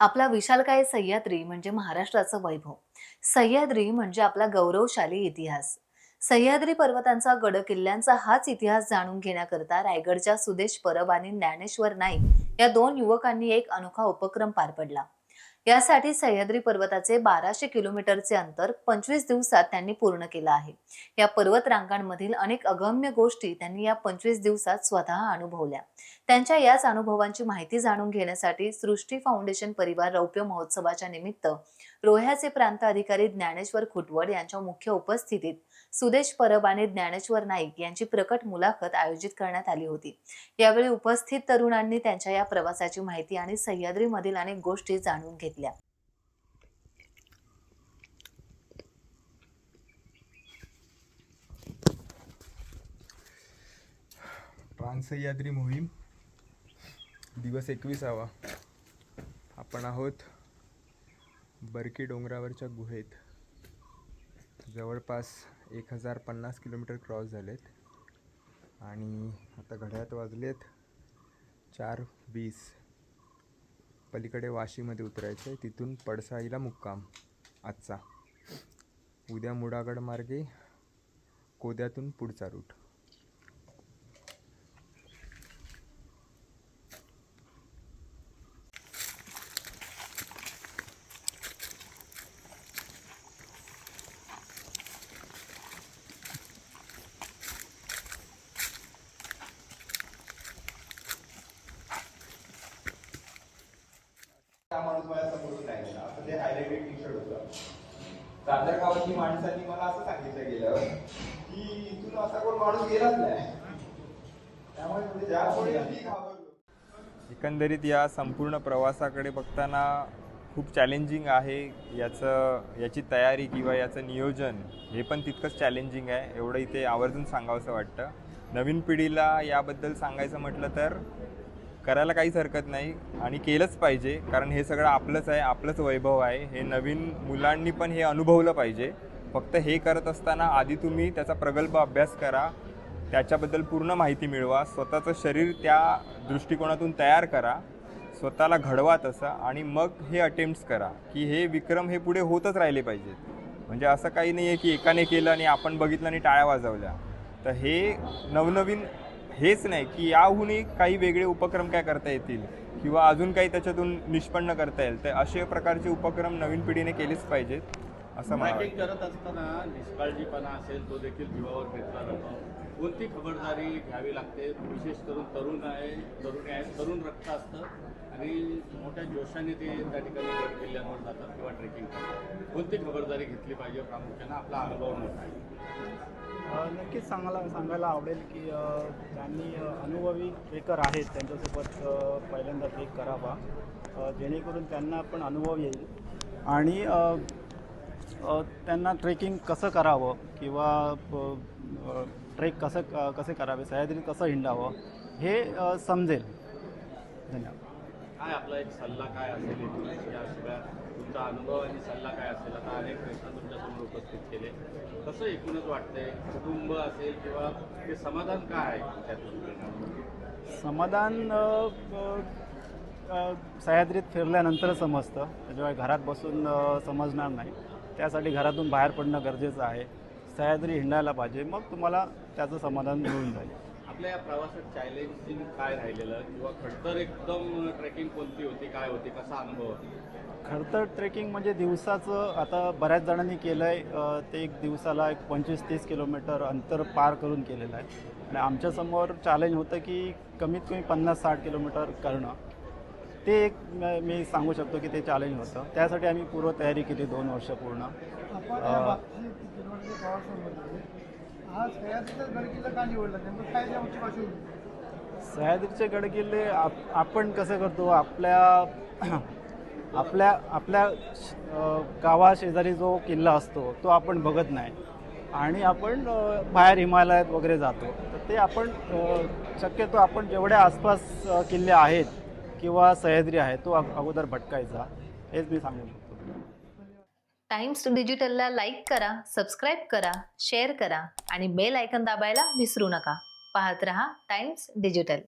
आपला विशालकाय सह्याद्री म्हणजे महाराष्ट्राचं वैभव. सह्याद्री म्हणजे आपला गौरवशाली इतिहास. सह्याद्री पर्वतांचा गडकिल्ल्यांचा हाच इतिहास जाणून घेण्याकरता रायगडच्या सुदेश परब आणि ज्ञानेश्वर नाईक या दोन युवकांनी एक अनोखा उपक्रम पार पडला. यासाठी सह्याद्री पर्वताचे 1200 किलोमीटरचे अंतर 25 दिवसात त्यांनी पूर्ण केलं आहे. या पर्वत रांगांमधील अनेक अगम्य गोष्टी त्यांनी या 25 दिवसात स्वतः अनुभवल्या. त्यांच्या याच अनुभवांची माहिती जाणून घेण्यासाठी सृष्टी फाउंडेशन परिवार रौप्य महोत्सवाच्या निमित्त रोह्याचे प्रांत अधिकारी ज्ञानेश्वर खुटवड यांच्या मुख्य उपस्थितीत सुदेश परब आणि ज्ञानेश्वर नाईक यांची प्रकट मुलाखत आयोजित करण्यात आली होती. यावेळी उपस्थित तरुणांनी त्यांच्या या प्रवासाची माहिती आणि सह्याद्रीमधील अनेक गोष्टी जाणून घेतल्या. ट्रान्ससह्याद्री मोहीम दिवस 21वा. आपण आहोत बरकी डोंगरावरच्या गुहेत. जवळपास 1050 किलोमीटर क्रॉस झालेत आणि आता घड्याळात वाजलेत 4:20. पलीकडे वाशीमध्ये उतरायचं आहे, तिथून पडसाळीला मुक्काम आजचा. उद्या मुडागड मार्गे कोद्यातून पुढचा रूट. हा माणूस मला समोरून नाही गेला असं ते हायलाइटेड टी शर्ट होतं. दादर गावातली माणसांनी मला असं सांगितलं गेलं की इथून असा कोण माणूस गेलाच नाही. त्यामुळे म्हणजे ज्यामुळे मी घाबरलो. एकंदरीत या संपूर्ण प्रवासाकडे बघताना खूप चॅलेंजिंग आहे. याची तयारी किंवा याचं नियोजन हे पण तितकंच चॅलेंजिंग आहे. एवढं इथे आवर्जून सांगावंसं वाटतं. नवीन पिढीला याबद्दल सांगायचं म्हटलं तर करायला काहीच हरकत नाही आणि केलंच पाहिजे, कारण हे सगळं आपलंच आहे, आपलंच वैभव आहे. हे नवीन मुलांनी पण हे अनुभवलं पाहिजे. फक्त हे करत असताना आधी तुम्ही त्याचा प्रगल्भ अभ्यास करा, त्याच्याबद्दल पूर्ण माहिती मिळवा, स्वतःचं शरीर त्या दृष्टिकोनातून तयार करा, स्वतःला घडवा तसं, आणि मग हे अटेम्प्ट्स करा की हे विक्रम हे पुढे होतच राहिले पाहिजेत. म्हणजे असं काही नाही आहे की एकाने केलं आणि आपण बघितलं आणि टाळ्या वाजवल्या. तर हे नवनवीन हेच नाही की याहूनही काही वेगळे उपक्रम काय करता येतील किंवा अजून काही त्याच्यातून निष्पन्न करता येईल, तर अशा प्रकारचे उपक्रम नवीन पिढीने केलेच पाहिजेत असं मला वाटतं. करत असताना निष्काळजीपणा असेल तो देखील जीवावर घेतला जातो. कोणती खबरदारी घ्यावी लागते? विशेष करून तरुण रक्त असतं आणि मोठ्या जोशाने ते त्या ठिकाणी गड किल्ल्यांवर जातात किंवा ट्रेकिंग करतात. कोणती खबरदारी घेतली पाहिजे? प्रामुख्याने आपला अनुभव मोठा आहे. नक्कीच सांगायला आवडेल की ज्यांनी अनुभवी ट्रेकर आहेत त्यांच्यासोबत पहिल्यांदा ट्रेक करावा, जेणेकरून त्यांना पण अनुभव येईल आणि त्यांना ट्रेकिंग कसं करावं किंवा ट्रेक कसे करावे, सह्याद्रीत कसं हिंडावं हे समजेल. धन्यवाद. काय आपला एक सल्ला काय असेल या सगळ्या तुमचा अनुभव आणि सल्ला काय असेल? आता अनेक प्रश्न तुमच्यासमोर उपस्थित केले. कसं एकूणच वाटतंय, कुटुंब असेल किंवा ते समाधान काय आहे त्यातून? समाधान सह्याद्रीत फिरल्यानंतर समजतं, त्याच्यामुळे घरात बसून समजणार नाही. त्यासाठी घरातून बाहेर पडणं गरजेचं आहे. सह्याद्री हिंडायला पाहिजे, मग तुम्हाला त्याचं समाधान मिळून जाईल. आपल्या या प्रवासात चॅलेंजिंग काय राहिलेलं किंवा खडतर एकदम ट्रेकिंग कोणती होती, काय होती, कसा अनुभव होता? खरंतर ट्रेकिंग म्हणजे दिवसाचं, आता बऱ्याच जणांनी केलं आहे ते एक दिवसाला 25-30 किलोमीटर अंतर पार करून केलेलं आहे. आणि आमच्यासमोर चॅलेंज होतं की कमीत कमी 50-60 किलोमीटर करणं. ते एक मी सांगू शकतो की ते चॅलेंज होतं. त्यासाठी आम्ही पूर्वतयारी केली 2 वर्ष पूर्ण. सह्याद्रीचे गडकिल्ले आपण कसं करतो, आपल्या गावा शेजारी जो किल्ला असतो तो आपण बघत नाही आणि आपण बाहेर हिमालयात वगैरे जातो. तर ते आपण शक्यतो आपण जेवढ्या आसपास किल्ले आहेत किंवा सह्याद्री आहे तो अगोदर भटकायचा, हेच मी सांगू शकतो. टाइम्स डिजिटलला लाईक करा, सबस्क्राईब करा, शेअर करा आणि बेल आयकॉन दाबायला विसरू नका. पाहत रहा टाइम्स डिजिटल.